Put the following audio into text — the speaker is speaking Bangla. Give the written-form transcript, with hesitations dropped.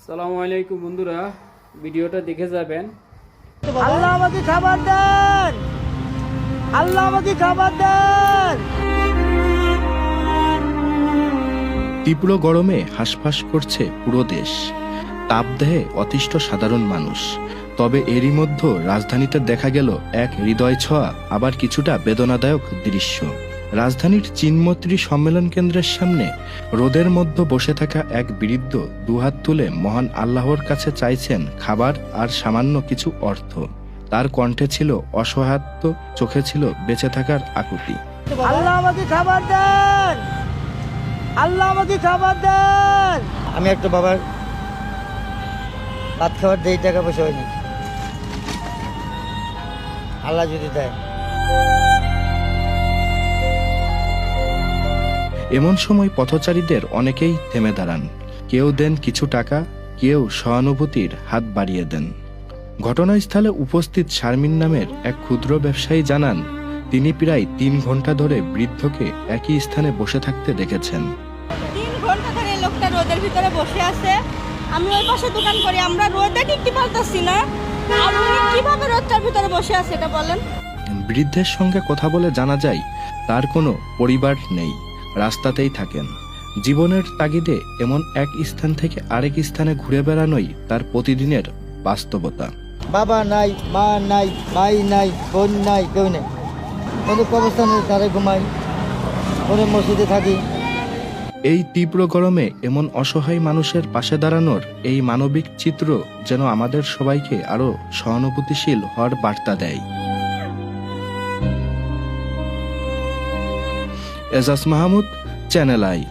আসসালামু আলাইকুম বন্ধুরা, ভিডিওটা দেখে যাবেন। আল্লাহ আমাকে খাবার দেন, আল্লাহ আমাকে খাবার দেন। তীব্র গরমে হাঁসফাঁস করছে পুরো দেশ। তাপদেহে অতিষ্ঠ সাধারণ মানুষ। তবে এরই মধ্যে রাজধানীতে দেখা গেল এক হৃদয় ছোঁয়া আবার কিছুটা বেদনাদায়ক দৃশ্য। রাজধানীর চিনমৈত্রী সম্মেলন কেন্দ্রের সামনে রোদের মধ্যে বসে থাকা এক বৃদ্ধ দুহাত তুলে মহান আল্লাহর কাছে চাইছেন খাবার আর সামান্য কিছু অর্থ। তার কণ্ঠে ছিল অসহায়ত্ব, চোখে ছিল বেঁচে থাকার আকুতি। আল্লাহ আমাকে খাবার দেন, আল্লাহ আমাকে খাবার দেন। আমি একটা বাবার ভাত খাবার দেই, টাকা পয়সা হয়নি, আল্লাহ যদি দেয়। এমন সময় পথচারীদের অনেকেই থেমে দাঁড়ান। কেউ দেন কিছু টাকা, কেউ সহানুভূতির হাত বাড়িয়ে দেন। ঘটনাস্থলে উপস্থিত শারমিন নামের এক ক্ষুদ্র ব্যবসায়ী জানান, তিনি প্রায় 3 ঘন্টা ধরে বৃদ্ধকে একই স্থানে বসে থাকতে দেখেছেন। 3 ঘন্টা ধরে লোকটা রোদের ভিতরে বসে আছে। আমি ওই পাশে দোকান করি, আমরা রোদে টিকতে পারতাছি না। আপনি কিভাবে রোদটার ভিতরে বসে আছে এটা বলেন। বৃদ্ধের সঙ্গে কথা বলে জানা যায় তার কোনো পরিবার নেই, রাস্তাতেই থাকেন। জীবনের তাগিদে এমন এক স্থান থেকে আরেক স্থানে ঘুরে বেড়ানোই তার প্রতিদিনের বাস্তবতা। বাবা নাই, মা নাই, ভাই নাই, বোন নাই, কেউ নেই। কোনো কবরস্থানে তারে ঘুমাই, কোনো মসজিদে থাকি। এই তীব্র গরমে এমন অসহায় মানুষের পাশে দাঁড়ানোর এই মানবিক চিত্র যেন আমাদের সবাইকে আরো সহানুভূতিশীল হওয়ার বার্তা দেয়। Ejaz Mahmud, channel I.